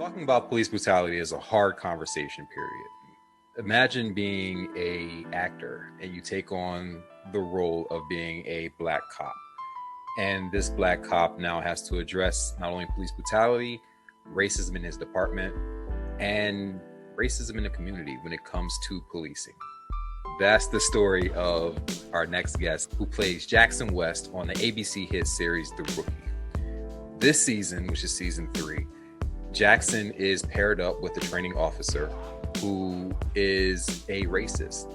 Talking about police brutality is a hard conversation, period. Imagine being a actor and you take on the role of being a black cop. And this black cop now has to address not only police brutality, racism in his department, and racism in the community when it comes to policing. That's the story of our next guest, who plays Jackson West on the ABC hit series The Rookie. This season, which is season 3, Jackson is paired up with a training officer who is a racist.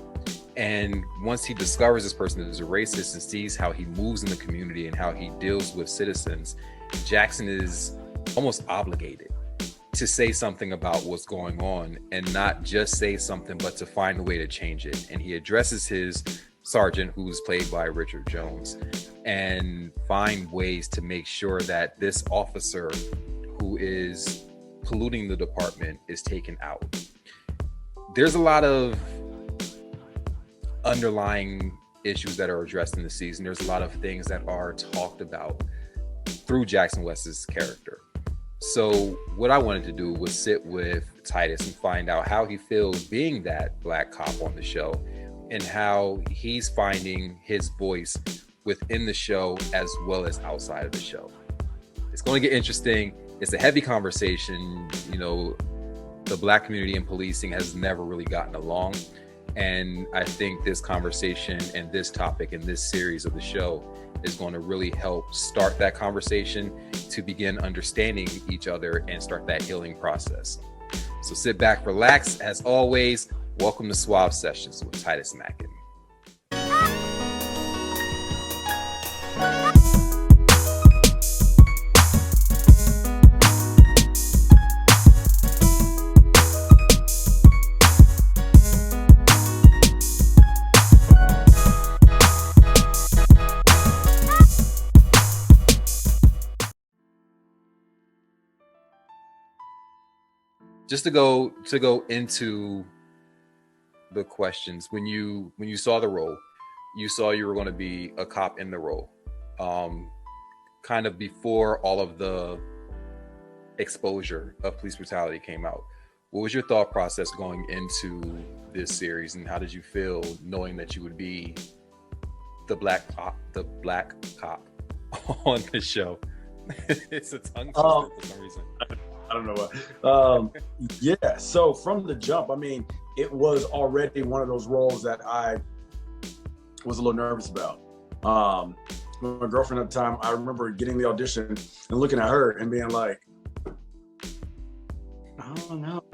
And once he discovers this person is a racist and sees how he moves in the community and how he deals with citizens, Jackson is almost obligated to say something about what's going on, and not just say something, but to find a way to change it. And he addresses his sergeant, who's played by Richard Jones, and find ways to make sure that this officer who is polluting the department is taken out. There's a lot of underlying issues that are addressed in the season. There's a lot of things that are talked about through Jackson West's character. So what I wanted to do was sit with Titus and find out how he feels being that black cop on the show, and how he's finding his voice within the show as well as outside of the show. It's going to get interesting. It's a heavy conversation. You know, the black community in policing has never really gotten along. And I think this conversation and this topic and this series of the show is going to really help start that conversation to begin understanding each other and start that healing process. So sit back, relax. As always, welcome to SUAVV Sessions with Titus Makin. Just to go into the questions, when you saw the role, you saw you were going to be a cop in the role, kind of before all of the exposure of police brutality came out. What was your thought process going into this series, and how did you feel knowing that you would be the black cop on the show? It's a tongue twister for some reason. I don't know what. Yeah, so from the jump, I mean, it was already one of those roles that I was a little nervous about. My girlfriend at the time, I remember getting the audition and looking at her and being like, I don't know.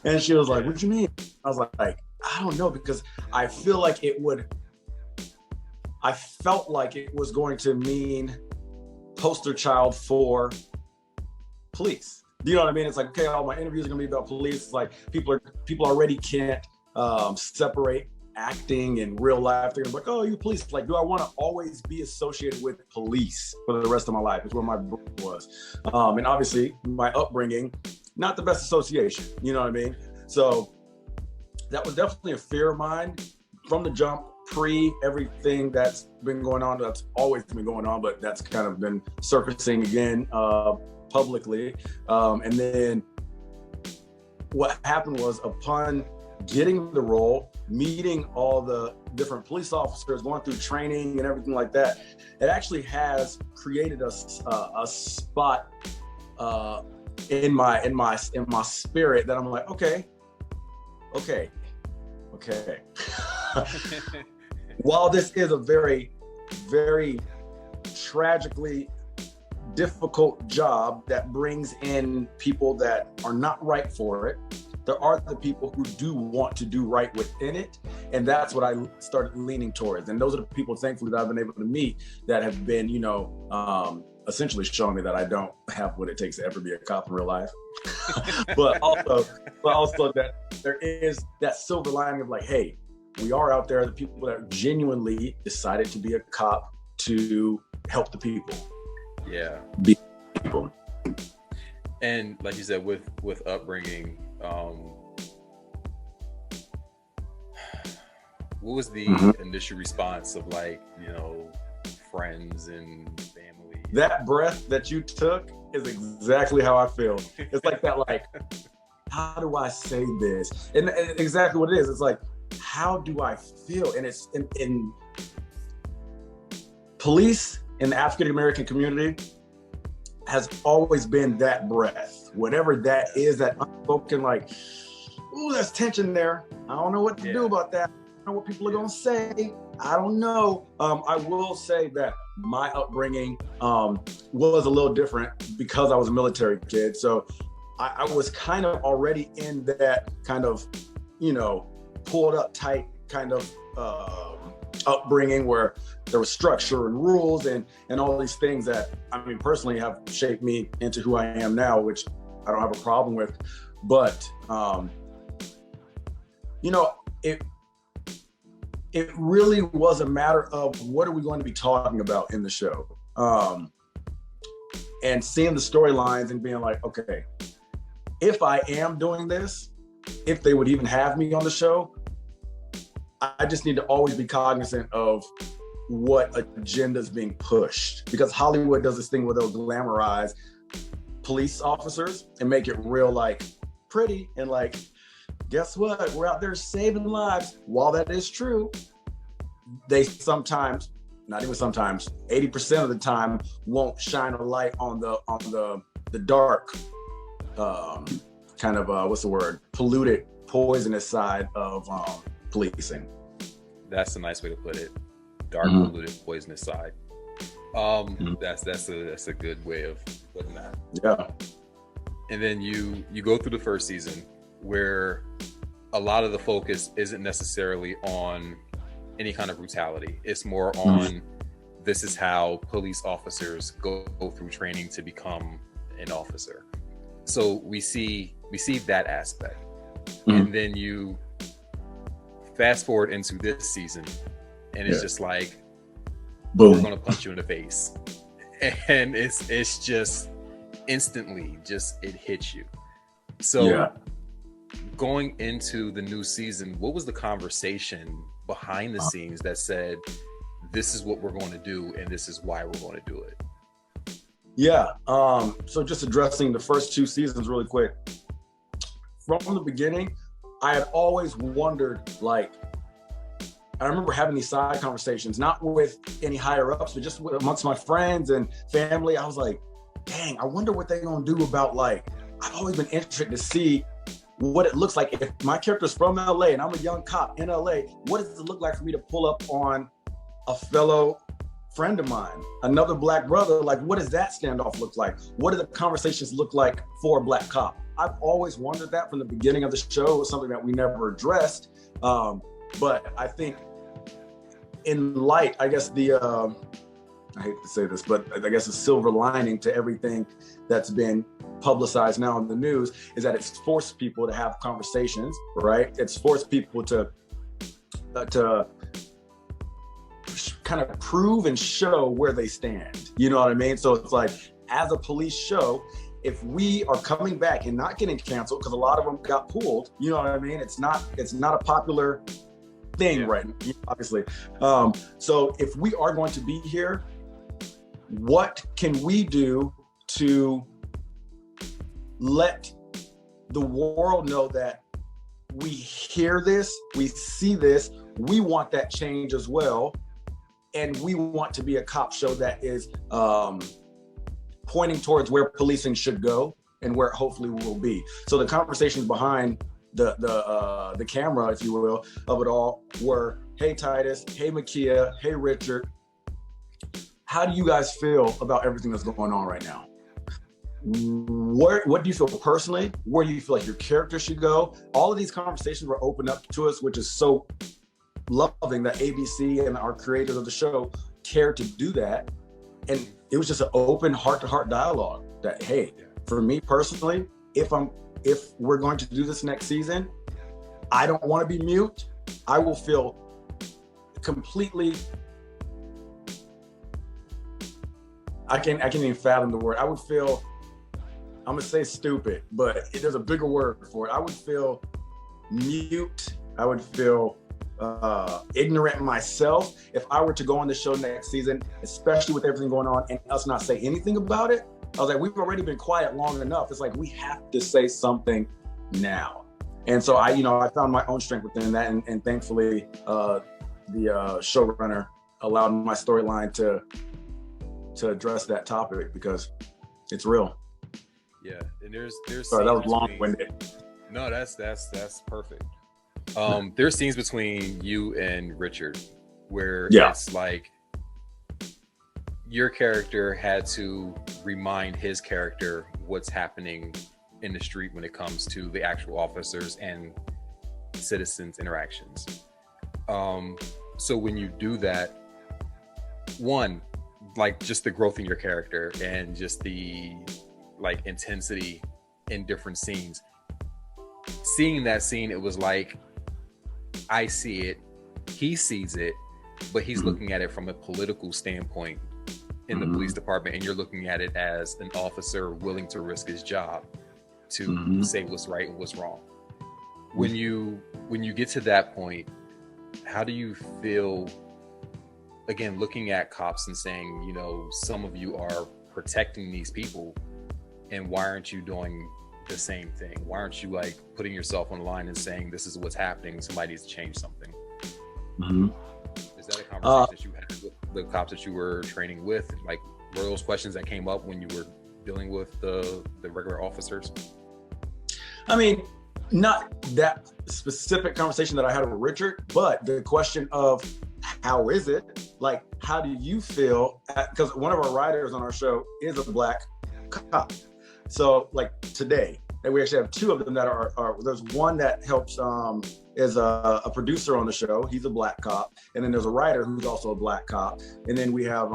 And she was like, what do you mean? I was like, I don't know, because I felt like it was going to mean poster child for police. You know what I mean? It's like, okay, all my interviews are gonna be about police. It's like people already can't separate acting and real life. They're like, oh, you police. Like, do I want to always be associated with police for the rest of my life? Is where my book was. And obviously my upbringing, not the best association. You know what I mean? So that was definitely a fear of mine from the jump, pre everything that's been going on. That's always been going on, but that's kind of been surfacing again publicly. And then what happened was, upon getting the role, meeting all the different police officers, going through training and everything like that, it actually has created a spot in my spirit that I'm like, okay. While this is a very, very tragically difficult job that brings in people that are not right for it, there are the people who do want to do right within it. And that's what I started leaning towards. And those are the people, thankfully, that I've been able to meet that have been, essentially showing me that I don't have what it takes to ever be a cop in real life. but also that there is that silver lining of like, hey, we are out there, the people that genuinely decided to be a cop to help the people. Yeah. Be people. And like you said, with upbringing, what was the initial response of, like, friends and family That breath that you took is exactly how I feel. It's like that, like, how do I say this? And exactly what it is. It's like, how do I feel? And it's in police in the African American community has always been that breath, whatever that is, that unspoken, like, ooh, there's tension there. I don't know what to do about that. I don't know what people are gonna say. I don't know. I will say that my upbringing was a little different because I was a military kid. So I was kind of already in that kind of, you know, pulled up tight kind of upbringing where there was structure and rules and all these things that, I mean, personally have shaped me into who I am now, which I don't have a problem with. But, you know, it really was a matter of what are we going to be talking about in the show? And seeing the storylines and being like, okay, if I am doing this, if they would even have me on the show, I just need to always be cognizant of what agenda is being pushed, because Hollywood does this thing where they'll glamorize police officers and make it real, like, pretty and like, guess what? We're out there saving lives. While that is true, they sometimes, not even sometimes, 80% of the time won't shine a light on the dark, kind of what's the word? Polluted, poisonous side of policing. That's a nice way to put it. Dark, polluted, poisonous side. That's a good way of putting that. Yeah. And then you go through the first season where a lot of the focus isn't necessarily on any kind of brutality. It's more on this is how police officers go through training to become an officer. So we see that aspect. And then you fast forward into this season and it's just like, boom, we're gonna punch you in the face. And it's just instantly, it hits you. So going into the new season, what was the conversation behind the scenes that said, this is what we're going to do and this is why we're going to do it? Yeah. So just addressing the first two seasons really quick. From the beginning, I had always wondered, like, I remember having these side conversations, not with any higher ups, but just amongst my friends and family. I was like, dang, I wonder what they're going to do about, like, I've always been interested to see what it looks like. If my character's from LA and I'm a young cop in LA, what does it look like for me to pull up on a fellow friend of mine, another Black brother? Like, what does that standoff look like? What do the conversations look like for a Black cop? I've always wondered that from the beginning of the show. It was something that we never addressed. But I think in light, I guess I hate to say this, but I guess the silver lining to everything that's been publicized now in the news is that it's forced people to have conversations, right? It's forced people to kind of prove and show where they stand. You know what I mean? So it's like, as a police show, if we are coming back and not getting canceled, because a lot of them got pulled, you know what I mean? It's not a popular thing right now, obviously. So if we are going to be here, what can we do to let the world know that we hear this, we see this, we want that change as well, and we want to be a cop show that is pointing towards where policing should go and where it hopefully will be. So the conversations behind the camera, if you will, of it all were, hey Titus, hey Makia, hey Richard, how do you guys feel about everything that's going on right now? What do you feel personally? Where do you feel like your character should go? All of these conversations were opened up to us, which is so loving that ABC and our creators of the show cared to do that. And it was just an open heart-to-heart dialogue that, hey, for me personally, if we're going to do this next season, I don't want to be mute. I will feel completely, I can't even fathom the word. I would feel, I'm gonna say stupid, but there's a bigger word for it. I would feel mute. I would feel ignorant myself if I were to go on the show next season, especially with everything going on and us not say anything about it. I was like, we've already been quiet long enough. It's like, we have to say something now. And so I found my own strength within that. And thankfully, the showrunner allowed my storyline to address that topic because it's real. Yeah. And there's sorry, that was long-winded. No, that's perfect. There's scenes between you and Richard where it's like your character had to remind his character what's happening in the street when it comes to the actual officers and citizens' interactions. So when you do that, one, like just the growth in your character and just the like intensity in different scenes. Seeing that scene, it was like, I see it, he sees it, but he's looking at it from a political standpoint in the police department, and you're looking at it as an officer willing to risk his job to say what's right and what's wrong. When you get to that point, how do you feel, again, looking at cops and saying, you know, some of you are protecting these people, and why aren't you doing the same thing? Why aren't you like putting yourself on the line and saying this is what's happening, somebody needs to change something? Is that a conversation that you had with the cops that you were training with? Like, were those questions that came up when you were dealing with the regular officers? I mean, not that specific conversation that I had with Richard, but the question of how is it? Like, how do you feel? Because one of our writers on our show is a Black cop. So like today, and we actually have two of them that are there's one that helps, is a producer on the show. He's a Black cop. And then there's a writer who's also a Black cop. And then we have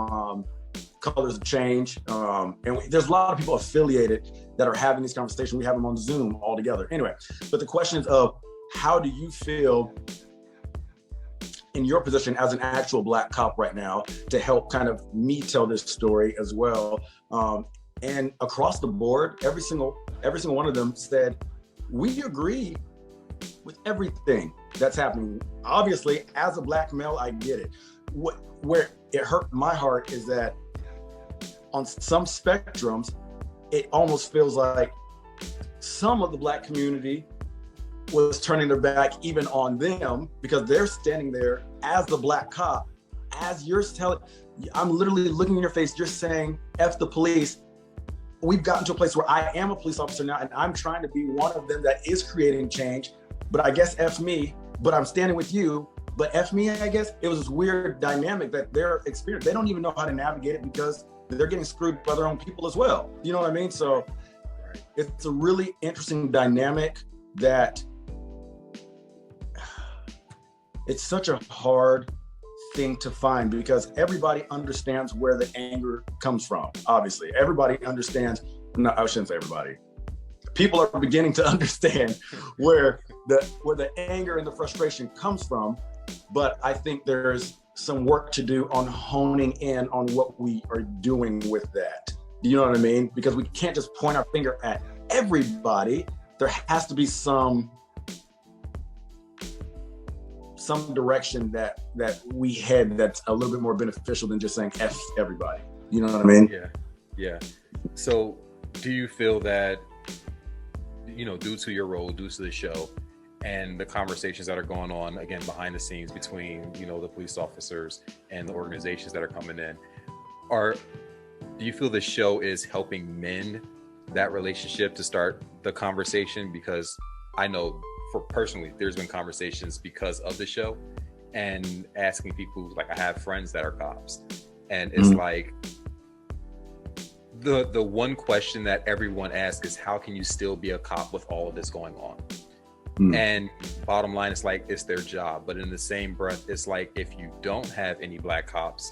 Colors of Change. And there's a lot of people affiliated that are having these conversations. We have them on Zoom all together. Anyway, but the question is of how do you feel in your position as an actual Black cop right now to help kind of me tell this story as well? And across the board, every single one of them said, we agree with everything that's happening. Obviously, as a Black male, I get it. Where it hurt my heart is that on some spectrums, it almost feels like some of the Black community was turning their back even on them because they're standing there as the Black cop, as you're telling, I'm literally looking in your face, you're saying, F the police. We've gotten to a place where I am a police officer now and I'm trying to be one of them that is creating change, but I guess F me, but I'm standing with you, but F me, I guess. It was this weird dynamic that they're experiencing. They don't even know how to navigate it because they're getting screwed by their own people as well. You know what I mean? So it's a really interesting dynamic that it's such a hard thing to find because everybody understands where the anger comes from. Obviously, everybody understands. No, I shouldn't say everybody. People are beginning to understand where the anger and the frustration comes from. But I think there's some work to do on honing in on what we are doing with that. You know what I mean? Because we can't just point our finger at everybody. There has to be some direction that we head that's a little bit more beneficial than just saying F everybody. You know what I mean? Yeah. So do you feel that, you know, due to your role, due to the show and the conversations that are going on, again, behind the scenes between, you know, the police officers and the organizations that are coming in, do you feel the show is helping mend that relationship to start the conversation? Because I know personally, there's been conversations because of the show and asking people, like I have friends that are cops, and it's like the one question that everyone asks is, how can you still be a cop with all of this going on? And bottom line, it's like, it's their job. But in the same breath, it's like, if you don't have any Black cops,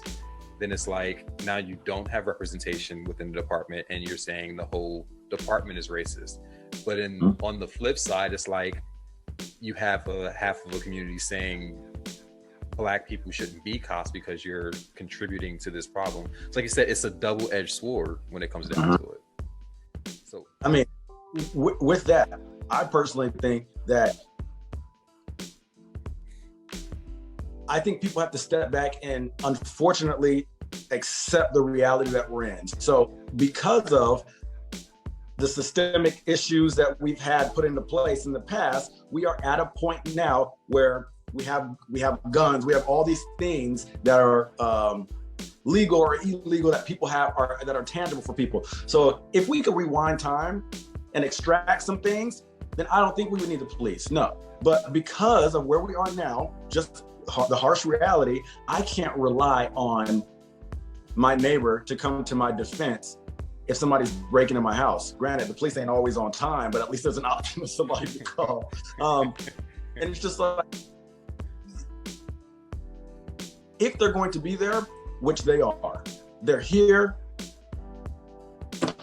then it's like, now you don't have representation within the department and you're saying the whole department is racist. But on the flip side, it's like, you have half of the community saying Black people shouldn't be cops because you're contributing to this problem. It's like you said, it's a double-edged sword when it comes down to it. So, I mean, with that, I personally think that I think people have to step back and unfortunately accept the reality that we're in. So because of the systemic issues that we've had put into place in the past, we are at a point now where we have guns, we have all these things that are legal or illegal that people have that are tangible for people. So if we could rewind time and extract some things, then I don't think we would need the police. No, but because of where we are now, just the harsh reality, I can't rely on my neighbor to come to my defense if somebody's breaking in my house. Granted, the police ain't always on time, but at least there's an option of somebody to call. And it's just like, if they're going to be there, which they are, they're here,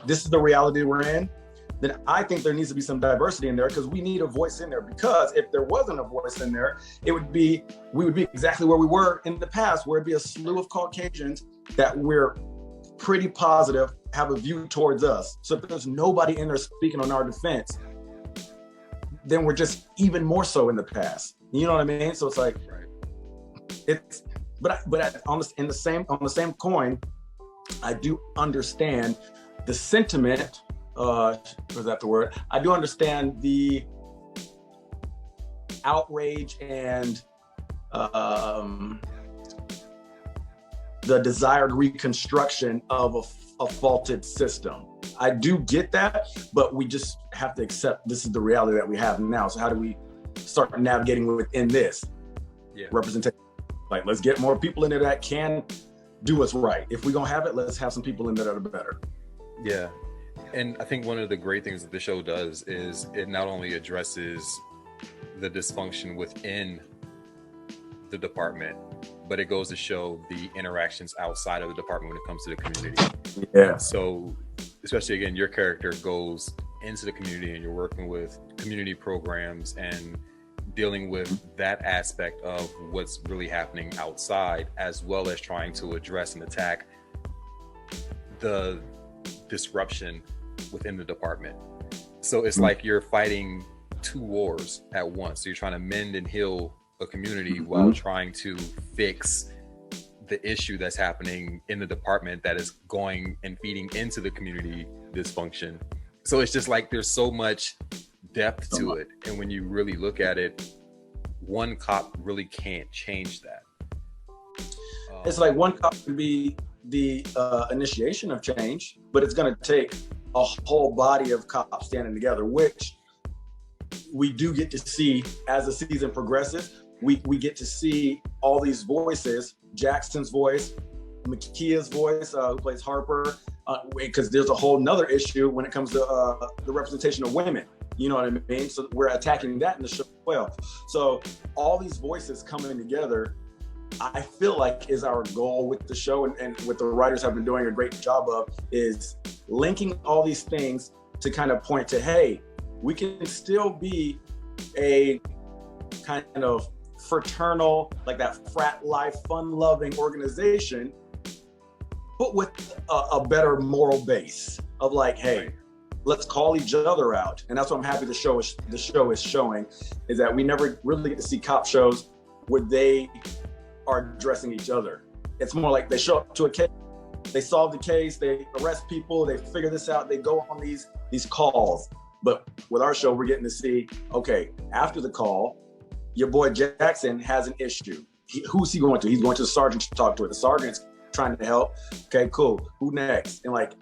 this is the reality we're in, then I think there needs to be some diversity in there, because we need a voice in there. Because if there wasn't a voice in there, we would be exactly where we were in the past, where it'd be a slew of Caucasians that we're pretty positive have a view towards us. So if there's nobody in there speaking on our defense, then we're just even more so in the past. You know what I mean? So it's like, it's, but on the same coin, I do understand the sentiment. Was that the word? I do understand the outrage and the desired reconstruction of a faulted system. I do get that, but we just have to accept this is the reality that we have now. So how do we start navigating within this representation? Like, let's get more people in there that can do us right. If we're gonna have it, let's have some people in there that are better. Yeah. And I think one of the great things that the show does is it not only addresses the dysfunction within the department, but it goes to show the interactions outside of the department when it comes to the community. Yeah. So especially, again, your character goes into the community and you're working with community programs and dealing with that aspect of what's really happening outside, as well as trying to address and attack the disruption within the department. So it's like you're fighting two wars at once. So you're trying to mend and heal a community while trying to fix the issue that's happening in the department that is going and feeding into the community dysfunction. So it's just like there's so much depth to it. And when you really look at it, one cop really can't change that. It's like one cop can be the initiation of change, but it's going to take a whole body of cops standing together, which we do get to see as the season progresses. We get to see all these voices, Jackson's voice, Makia's voice, who plays Harper, because there's a whole nother issue when it comes to the representation of women. You know what I mean? So we're attacking that in the show as well. So all these voices coming together, I feel like is our goal with the show, and what the writers have been doing a great job of is linking all these things to kind of point to, hey, we can still be a kind of fraternal, like that frat life, fun-loving organization, but with a better moral base of like, hey, let's call each other out. And that's what I'm happy the show is showing, is that we never really get to see cop shows where they are addressing each other. It's more like they show up to a case, they solve the case, they arrest people, they figure this out, they go on these calls. But with our show, we're getting to see, okay, after the call, your boy Jackson has an issue. Who's he going to? He's going to the sergeant to talk to it. The sergeant's trying to help. Okay, cool. Who next? And like,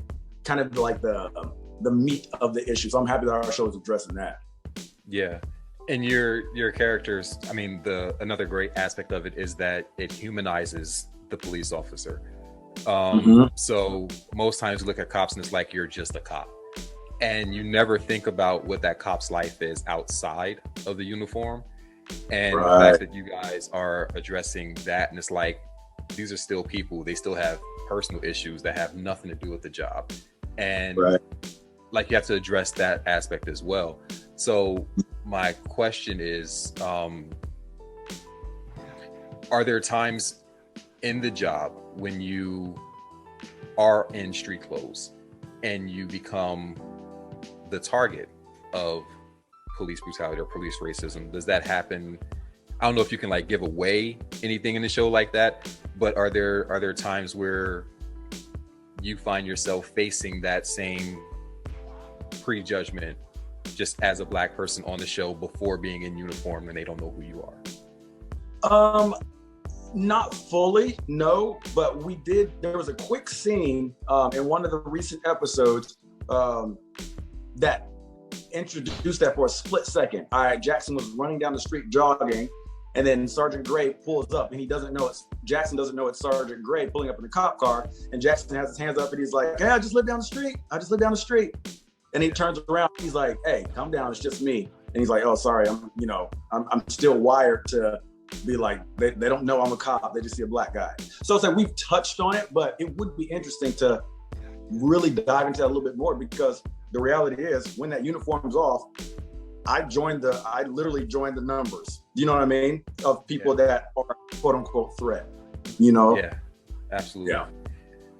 kind of like the meat of the issue. So I'm happy that our show is addressing that. Yeah. And your characters, I mean, another great aspect of it is that it humanizes the police officer. So most times you look at cops and it's like you're just a cop. And you never think about what that cop's life is outside of the uniform. And the fact that you guys are addressing that, and it's like, these are still people. They still have personal issues that have nothing to do with the job. And like, you have to address that aspect as well. So my question is, are there times in the job when you are in street clothes and you become the target of police brutality or police racism? Does that happen I don't know if you can like give away anything in the show like that, but are there times where you find yourself facing that same prejudgment just as a Black person on the show before being in uniform and they don't know who you are? Not fully, no, but there was a quick scene in one of the recent episodes that introduced that for a split second. Jackson was running down the street jogging, and then Sergeant Gray pulls up, and Jackson doesn't know it's Sergeant Gray pulling up in the cop car, and Jackson has his hands up, and he's like, "Hey, I just live down the street." And he turns around, he's like, "Hey, calm down, it's just me." And he's like, "Oh, sorry, I'm still wired to be like, they don't know I'm a cop, they just see a Black guy." So it's like we've touched on it, but it would be interesting to really dive into that a little bit more, because the reality is when that uniform's off, I literally joined the numbers, you know what I mean, of people that are quote unquote threat, you know? Yeah, absolutely. Yeah.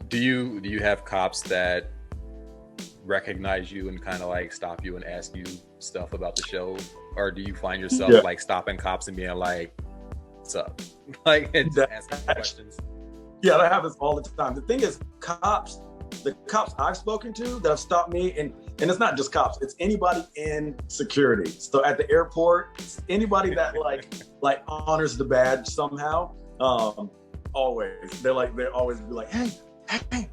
Do you have cops that recognize you and kind of like stop you and ask you stuff about the show, or do you find yourself like stopping cops and being like, "What's up?" like and asking questions? Yeah, that happens all the time. The thing is, the cops I've spoken to that have stopped me, and it's not just cops, it's anybody in security. So at the airport, anybody that like honors the badge somehow, always. They always be like, hey,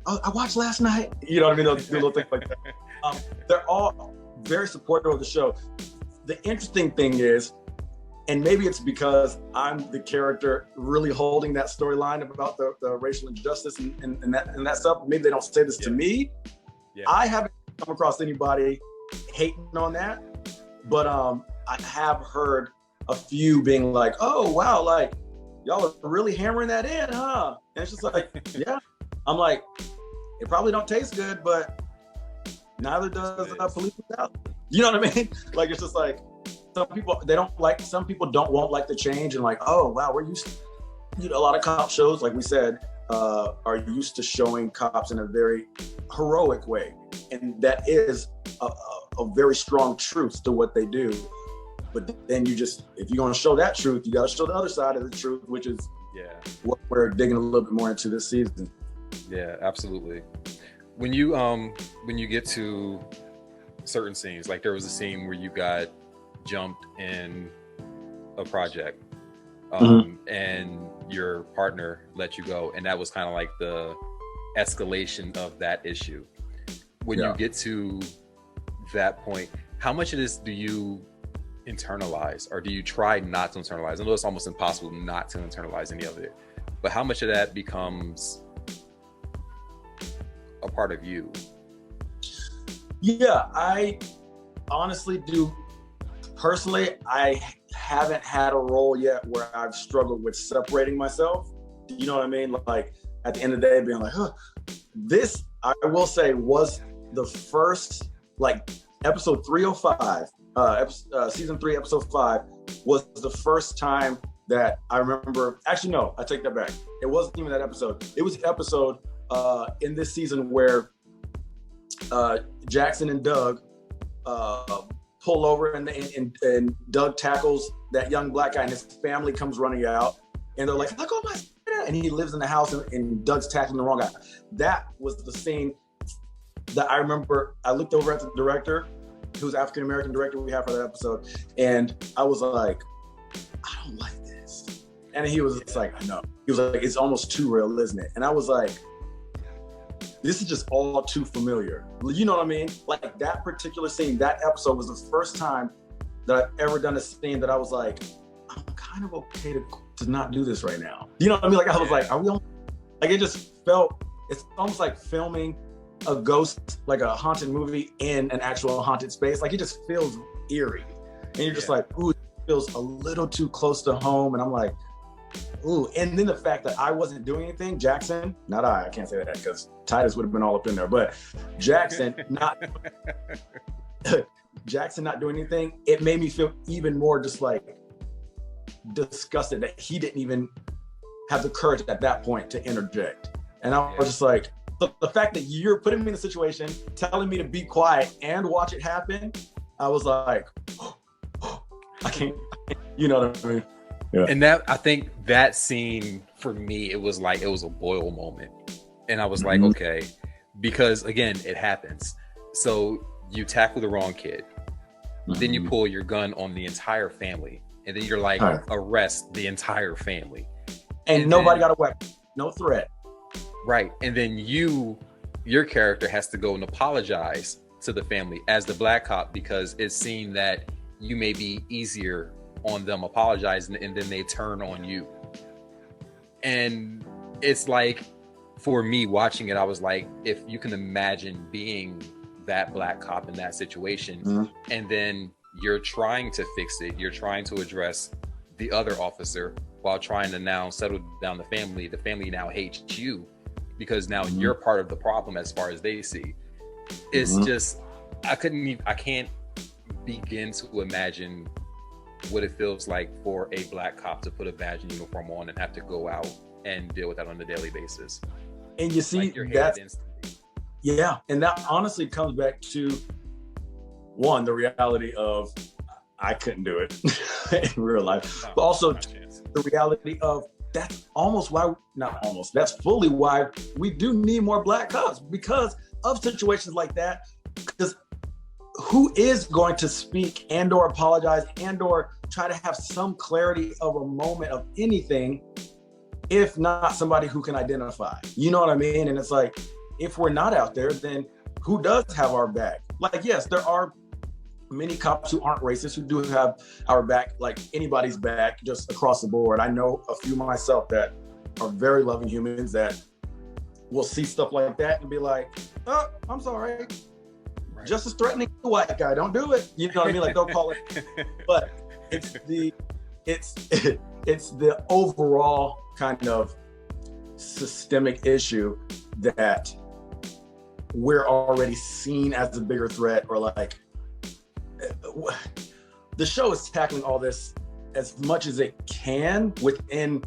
I watched last night. You know what I mean? They'll do little things like that. They're all very supportive of the show. The interesting thing is, and maybe it's because I'm the character really holding that storyline about the racial injustice and that stuff. Maybe they don't say this to me. Yeah. I haven't come across anybody hating on that, but I have heard a few being like, "Oh wow, like y'all are really hammering that in, huh?" And it's just like, yeah. I'm like, it probably don't taste good, but neither does police brutality. You know what I mean? Like, it's just like, some people won't like the change, and like, oh wow, we're used to, a lot of cop shows, like we said, are used to showing cops in a very heroic way, and that is a very strong truth to what they do. But then if you're going to show that truth, you got to show the other side of the truth, which is what we're digging a little bit more into this season. Yeah, absolutely. When you get to certain scenes, like there was a scene where you got jumped in a project, and your partner let you go, and that was kind of like the escalation of that issue. When you get to that point, how much of this do you internalize, or do you try not to internalize? I know it's almost impossible not to internalize any of it, but how much of that becomes a part of you? Yeah, I honestly do. Personally, I haven't had a role yet where I've struggled with separating myself. You know what I mean? Like, at the end of the day, being like, this, I will say, was the first, like, episode 305, season 3, episode 5, was the first time that I remember. Actually, no, I take that back. It wasn't even that episode. It was the episode in this season where Jackson and Doug pull over, and Doug tackles that young Black guy, and his family comes running out, and they're like, "Look, oh my," and he lives in the house, and Doug's tackling the wrong guy. That was the scene that I remember. I looked over at the director, who's African-American director we have for that episode, and I was like, "I don't like this," and he was just like, "I know." He was like, "It's almost too real, isn't it?" And I was like, this is just all too familiar. You know what I mean? Like, that particular scene, that episode was the first time that I've ever done a scene that I was like, I'm kind of okay to not do this right now. You know what I mean? Like, I was like, are we on? Like, it just felt, it's almost like filming a ghost, like a haunted movie in an actual haunted space. Like, it just feels eerie. And you're just like, ooh, it feels a little too close to home. And I'm like, ooh. And then the fact that I wasn't doing anything, Jackson, not I can't say that because Titus would have been all up in there, but Jackson not doing anything, it made me feel even more just like disgusted that he didn't even have the courage at that point to interject. And I was just like, the fact that you're putting me in a situation, telling me to be quiet and watch it happen, I was like, I can't, you know what I mean? And that, I think that scene for me, it was a boil moment. And I was like, okay, because again, it happens. So you tackle the wrong kid, then you pull your gun on the entire family, and then you're like, arrest the entire family. And nobody got a weapon, no threat. Right. And then your character has to go and apologize to the family as the black cop, because it's seen that you may be easier on them apologizing, and then they turn on you. And it's like, for me watching it, I was like, if you can imagine being that black cop in that situation, and then you're trying to fix it, you're trying to address the other officer while trying to now settle down the family now hates you because now you're part of the problem as far as they see. It's just, I can't begin to imagine what it feels like for a black cop to put a badge and uniform on and have to go out and deal with that on a daily basis. And you see, like and that honestly comes back to one, the reality of I couldn't do it in real life, but also the reality of that's fully why we do need more black cops, because of situations like that. Because who is going to speak and or apologize and or try to have some clarity of a moment of anything if not somebody who can identify? You know what I mean? And it's like, if we're not out there, then who does have our back? Like, yes, there are many cops who aren't racist who do have our back, like anybody's back, just across the board. I know a few myself that are very loving humans that will see stuff like that and be like, oh, I'm sorry. Right. Just as threatening the white guy, don't do it. You know what I mean? Like, don't call it. But it's the overall kind of systemic issue that we're already seen as a bigger threat, or like the show is tackling all this as much as it can within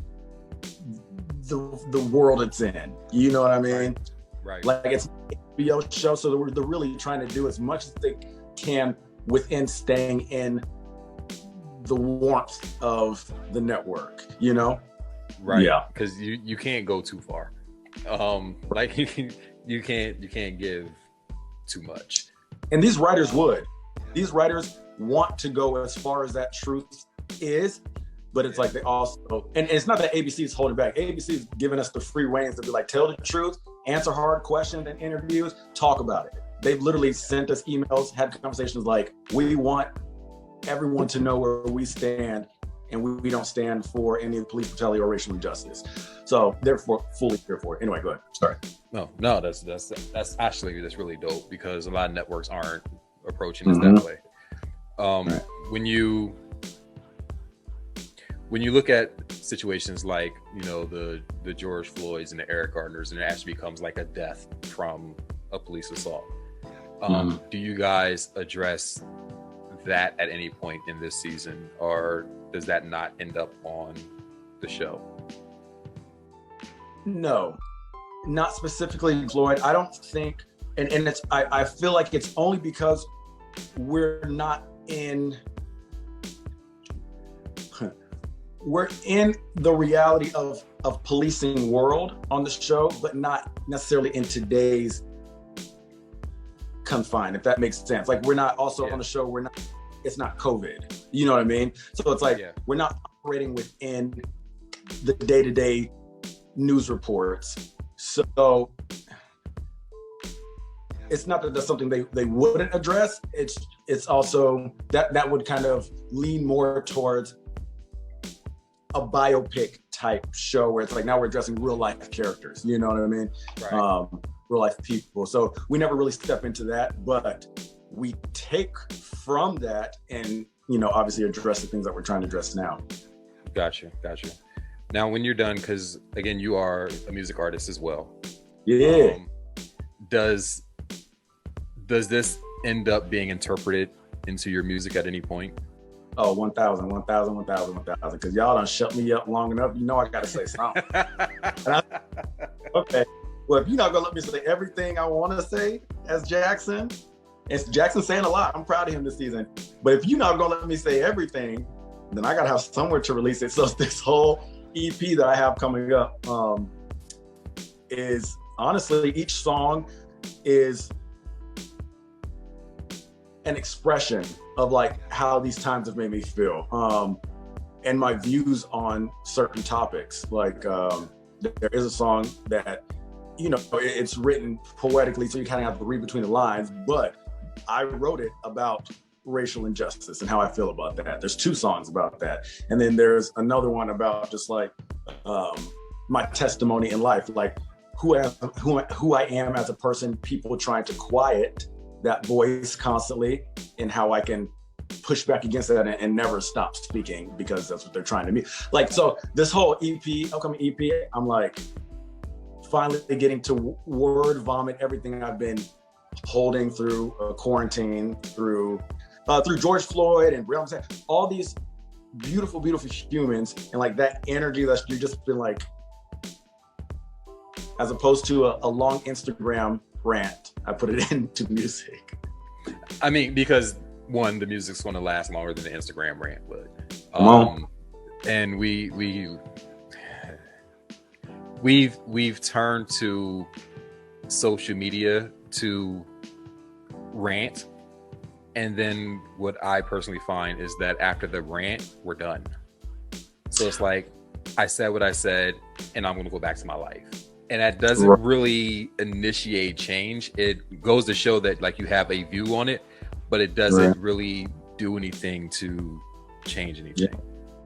the world it's in. You know what I mean? Right. Like, it's an HBO show, so they're really trying to do as much as they can within staying in the warmth of the network, you know? Right. Yeah. Because you can't go too far. Like you can't give too much. And these writers would. These writers want to go as far as that truth is, but it's like they also, and it's not that ABC is holding back. ABC is giving us the free reins to be like, tell the truth, answer hard questions and interviews, talk about it. They've literally sent us emails, had conversations like, we want everyone to know where we stand, and we don't stand for any police brutality or racial injustice. So therefore, fully here for it. Anyway, go ahead. Sorry. No, that's actually, that's really dope, because a lot of networks aren't approaching this that way. Right. When you look at situations like, you know, the George Floyds and the Eric Gardners, and it actually becomes like a death from a police assault. Do you guys address that at any point in this season, or does that not end up on the show? No, not specifically Floyd. I don't think, and it's, I feel like it's only because we're not in, we're in the reality of policing world on the show, but not necessarily in today's confine, if that makes sense. Like, we're not also on the show, it's not COVID, you know what I mean? So it's like, we're not operating within the day-to-day news reports. So it's not that that's something they wouldn't address. It's also that would kind of lean more towards a biopic type show, where it's like, now we're addressing real life characters, you know what I mean? Right. Real life people. So we never really step into that, but we take from that and, you know, obviously address the things that we're trying to address now. Gotcha. Now, when you're done, because again, you are a music artist as well. Yeah. Does this end up being interpreted into your music at any point? Oh, 1,000. Because y'all done shut me up long enough. You know I got to say something. Okay. Well, if you're not going to let me say everything I want to say as Jackson, and Jackson's saying a lot. I'm proud of him this season. But if you're not going to let me say everything, then I gotta have somewhere to release it. So this whole EP that I have coming up is honestly, each song is an expression of like how these times have made me feel, and my views on certain topics. Like there is a song that, you know, it's written poetically, so you kind of have to read between the lines, but I wrote it about racial injustice and how I feel about that. There's 2 songs about that. And then there's another one about just like my testimony in life, like who I am as a person, people trying to quiet that voice constantly, and how I can push back against that and never stop speaking, because that's what they're trying to be. Like, so this whole upcoming EP, I'm like finally getting to word vomit everything I've been holding through quarantine, through George Floyd and Breonna Taylor, all these beautiful, beautiful humans, and like that energy that you've just been like, as opposed to a long Instagram rant, I put it into music. I mean, because one, the music's going to last longer than the Instagram rant would. And we've turned to social media to rant, and then what I personally find is that after the rant, we're done. So it's like, I said what I said, and I'm going to go back to my life. And that doesn't really initiate change. It goes to show that like you have a view on it, but it doesn't really do anything to change anything. Yeah.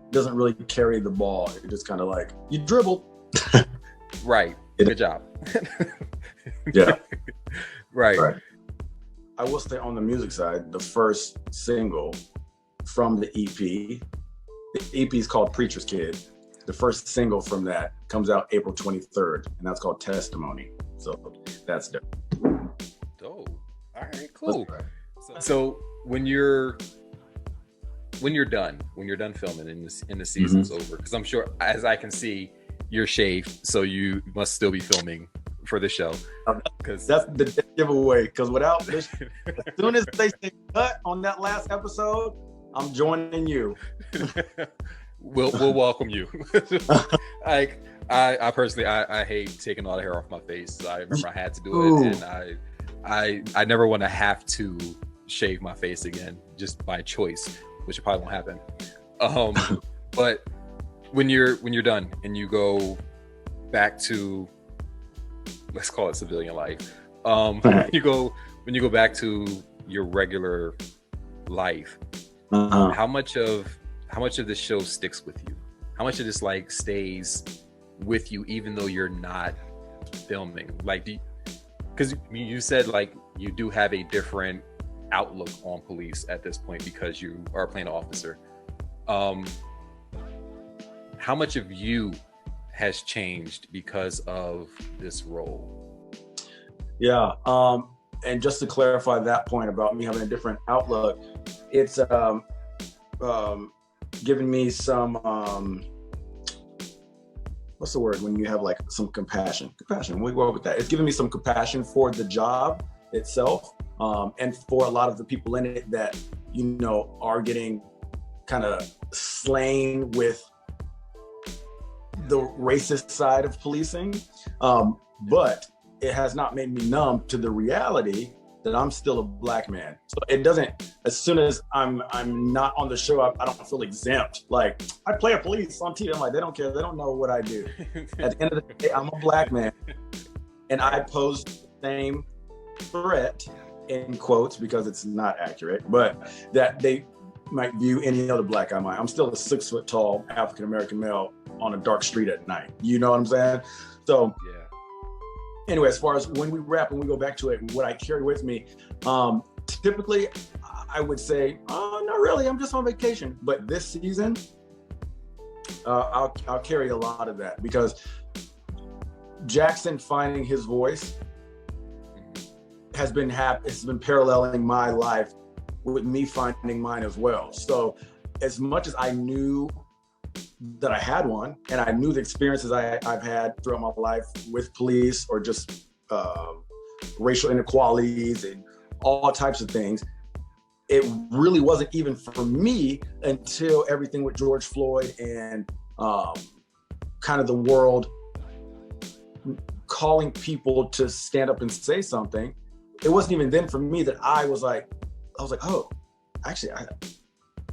It doesn't really carry the ball. It just kind of like, you dribble. Right. Good job. Yeah. Right. I will say on the music side, the first single from the EP is called Preacher's Kid. The first single from that comes out April 23rd, and that's called Testimony. So that's dope. Dope. All right, cool. So when you're done filming and the season's over, because I'm sure, as I can see, you're shaved, so you must still be filming for the show. Because that's the giveaway. Because without this, as soon as they say cut on that last episode, I'm joining you. We'll welcome you. Like I personally, I hate taking all the hair off my face. So I remember I had to do it, and I never want to have to shave my face again, just by choice, which probably won't happen. But when you're done and you go back to, let's call it civilian life, when you go back to your regular life, how much of this show sticks with you? How much of this like stays with you even though you're not filming? Like, because you said like you do have a different outlook on police at this point because you are playing an officer. How much of you has changed because of this role? Yeah, and just to clarify that point about me having a different outlook, it's given me some what's the word when you have like some compassion, we go with that. It's given me some compassion for the job itself, and for a lot of the people in it that, you know, are getting kind of slain with the racist side of policing, but it has not made me numb to the reality that I'm still a Black man. So it doesn't, as soon as I'm not on the show, I don't feel exempt. Like, I play a police on TV, I'm like, they don't care, they don't know what I do. At the end of the day, I'm a Black man, and I pose the same threat, in quotes, because it's not accurate, but that they might view any other Black guy might. I'm still a 6 foot tall African-American male on a dark street at night. You know what I'm saying? So yeah. Anyway, as far as when we wrap and we go back to it, what I carry with me, typically I would say, oh, not really, I'm just on vacation. But this season, I'll carry a lot of that, because Jackson finding his voice has been it's been paralleling my life with me finding mine as well. So as much as I knew that I had one, and I knew the experiences I've had throughout my life with police, or just racial inequalities and all types of things, it really wasn't even for me until everything with George Floyd and kind of the world calling people to stand up and say something. It wasn't even then for me that I was like, oh, actually,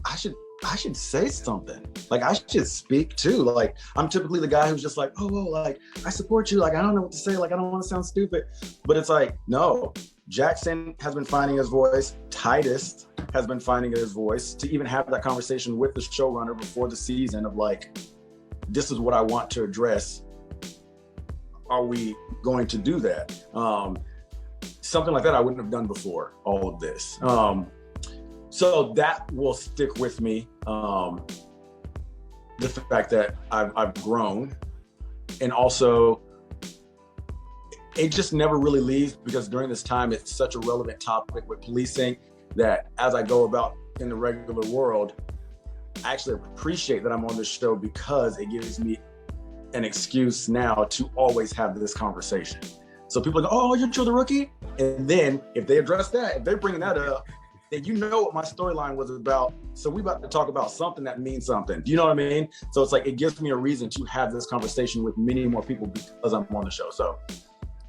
I should say something. Like, I should speak too. Like, I'm typically the guy who's just like, oh, like, I support you. Like, I don't know what to say. Like, I don't want to sound stupid. But it's like, no, Jackson has been finding his voice. Titus has been finding his voice to even have that conversation with the showrunner before the season of like, this is what I want to address. Are we going to do that? Something like that I wouldn't have done before all of this. So that will stick with me. The fact that I've grown, and also it just never really leaves, because during this time, it's such a relevant topic with policing that as I go about in the regular world, I actually appreciate that I'm on this show, because it gives me an excuse now to always have this conversation. So people go, oh, you're the rookie? And then if they address that, if they're bringing that up, then you know what my storyline was about. So we about to talk about something that means something. Do you know what I mean? So it's like, it gives me a reason to have this conversation with many more people because I'm on the show. So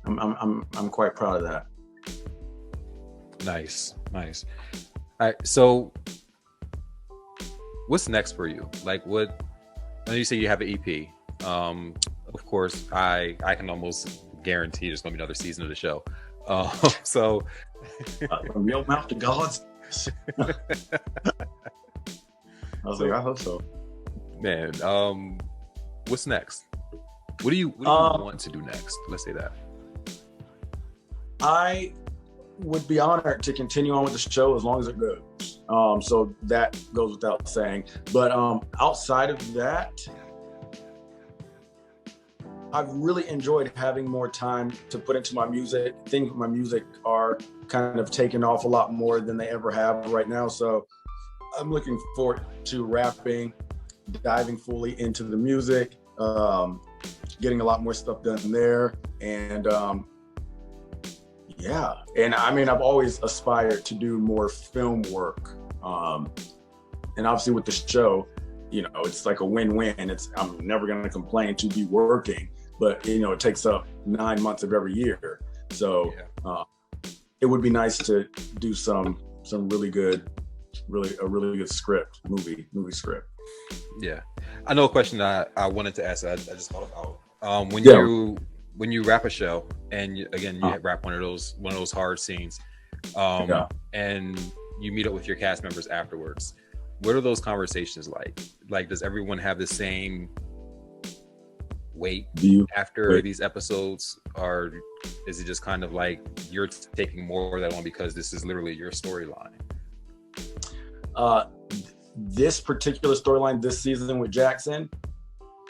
I'm quite proud of that. Nice. All right. So what's next for you? Like, what, I know you say you have an EP. Of course, I can almost guarantee there's going to be another season of the show. So from your mouth to God's. I was like, I hope so. Man, what's next? What do you want to do next? Let's say that. I would be honored to continue on with the show as long as it goes. So that goes without saying. But outside of that, I've really enjoyed having more time to put into my music. I think my music are kind of taking off a lot more than they ever have right now. So I'm looking forward to rapping, diving fully into the music, getting a lot more stuff done there. And yeah, and I mean, I've always aspired to do more film work. And obviously with the show, you know, it's like a win-win. I'm never gonna complain to be working, but you know, it takes up 9 months of every year. So it would be nice to do some really good script, movie script. Yeah, I know a question that I wanted to ask. I just thought about when you rap a show, and you rap one of those hard scenes, and you meet up with your cast members afterwards. What are those conversations like? Like, does everyone have the same weight after these episodes, or is it just kind of like you're taking more of that on because this is literally your storyline? This particular storyline this season with Jackson,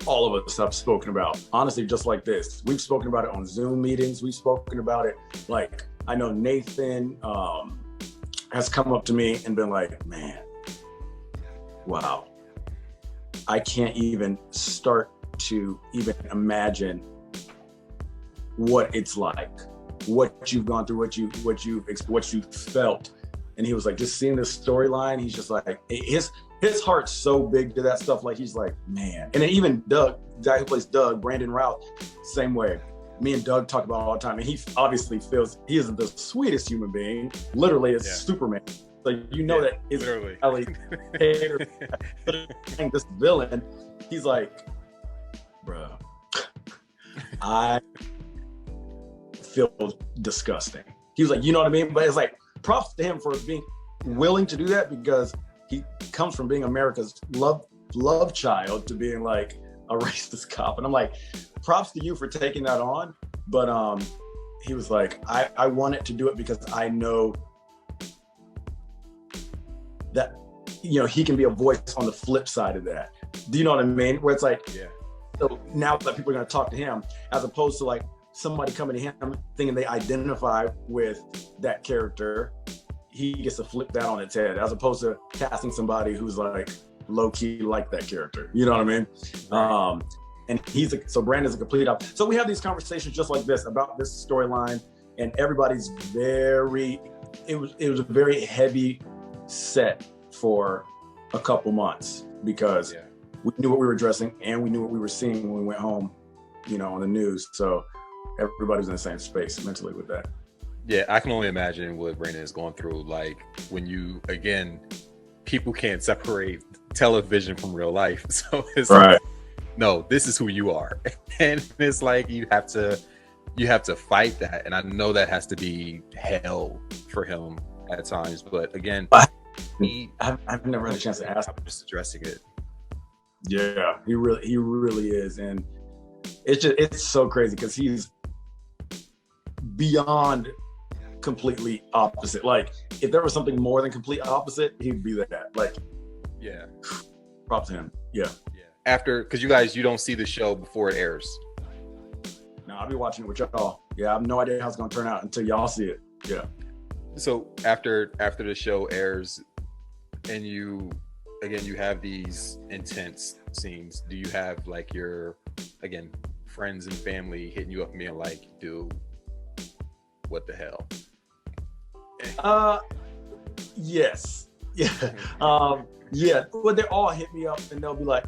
all of us have spoken about, honestly, just like this. We've spoken about it on Zoom meetings. We've spoken about it, like, I know Nathan has come up to me and been like, man, wow, I can't even start to even imagine what it's like, what you've gone through, what you felt. And he was like, just seeing this storyline, he's just like, his heart's so big to that stuff. Like, he's like, man. And then even Doug, the guy who plays Doug, Brandon Routh, same way. Me and Doug talk about it all the time. And he obviously feels he is the sweetest human being. Literally, it's Superman. So you know that it's literally this villain. He's like, bro, I feel disgusting. He was like, you know what I mean? But it's like, props to him for being willing to do that, because he comes from being America's love child to being like a racist cop. And I'm like, props to you for taking that on. But he was like, I wanted to do it because I know that, you know, he can be a voice on the flip side of that. Do you know what I mean? Where it's like, so now that people are going to talk to him, as opposed to like somebody coming to him thinking they identify with that character, he gets to flip that on its head, as opposed to casting somebody who's like low-key like that character. You know what I mean? Right. And so Brandon's a complete up. So we have these conversations just like this about this storyline, and everybody's it was a very heavy set for a couple months because we knew what we were addressing and we knew what we were seeing when we went home, you know, on the news. So everybody was in the same space mentally with that. Yeah, I can only imagine what Raina is going through. Like when you, again, people can't separate television from real life. So it's right. Like, no, this is who you are. And it's like you have to fight that. And I know that has to be hell for him at times. But again, I've never had a chance to ask him. Just addressing it. Yeah, he really is. And it's so crazy because he's beyond completely opposite. Like if there was something more than complete opposite, he'd be that. Like, yeah, props to him. Yeah. After, because you don't see the show before it airs. No, I'll be watching it with y'all. Yeah, I have no idea how it's gonna turn out until y'all see it. Yeah. So after the show airs, and you have these intense scenes, do you have like your, again, friends and family hitting you up and being like, dude, what the hell? Yes. Yeah. Yeah. Well, they all hit me up and they'll be like,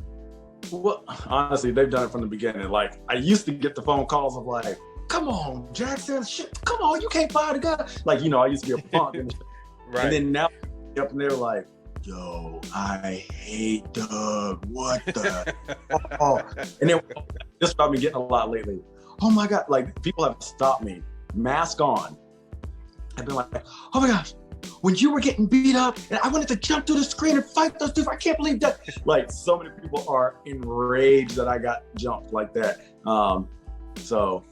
well, honestly, they've done it from the beginning. Like I used to get the phone calls of like, come on, Jackson, shit, come on, you can't fire the guy. Like, you know, I used to be a punk. Right. And then now up and they're like, yo, I hate Doug. What the? Oh. And then this is what I've been getting a lot lately. Oh my God, like people have stopped me, mask on. I've been like, oh my gosh, when you were getting beat up and I wanted to jump through the screen and fight those dudes, I can't believe that. Like so many people are enraged that I got jumped like that. So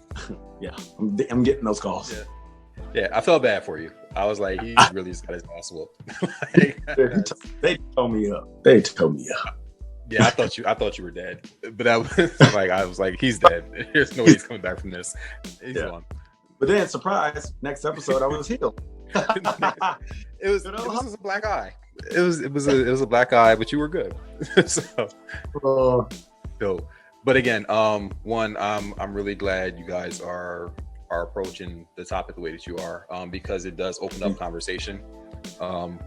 yeah, I'm getting those calls. Yeah, I felt bad for you. I was like, he really just got his ass whooped. They told me up. Yeah, I thought you were dead, but I was like, he's dead. There's no way he's coming back from this. He's gone. But then, surprise! Next episode, I was healed. It was a black eye. It was a black eye, but you were good. So, but again, I'm really glad you guys are approaching the topic the way that you are, because it does open up conversation,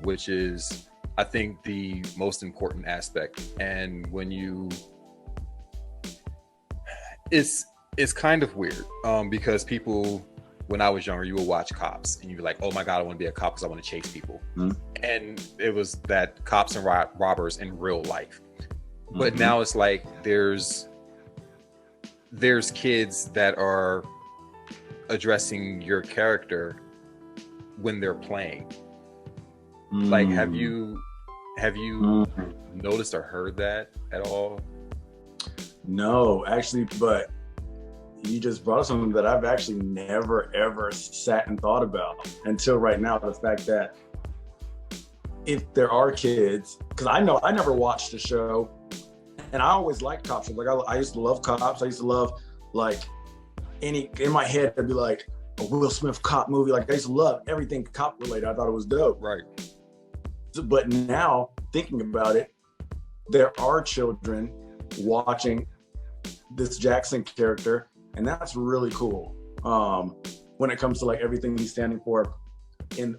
which is, I think, the most important aspect. And when it's kind of weird, because people, when I was younger, you would watch Cops and you'd be like, oh my God, I want to be a cop because I want to chase people. Mm-hmm. And it was that cops and robbers in real life. Mm-hmm. But now it's like there's kids that are addressing your character when they're playing. Mm-hmm. Like, have you noticed or heard that at all? No, actually, but you just brought up something that I've actually never ever sat and thought about until right now. The fact that if there are kids, because I know I never watched the show, and I always liked cop shows. Like I used to love Cops. I used to love like in my head it'd be like a Will Smith cop movie. Like I used to love everything cop related. I thought it was dope. Right. But now thinking about it, there are children watching this Jackson character. And that's really cool when it comes to like everything he's standing for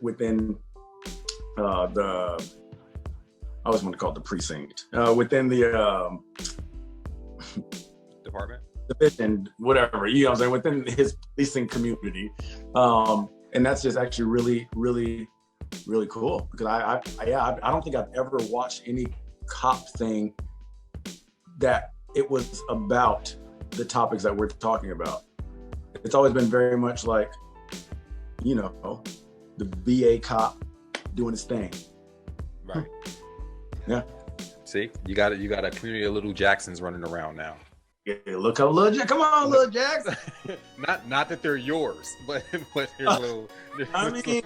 within I always want to call it the precinct, within the department, division, whatever, you know what I'm saying, within his policing community. And that's just actually really, really, really cool, because I don't think I've ever watched any cop thing that it was about the topics that we're talking about. It's always been very much like, you know, the VA cop doing his thing. Right. Yeah. See, you got a community of little Jacksons running around now. Yeah, look how little Jack. Come on, little Jacks. not that they're yours, but they're little. I mean.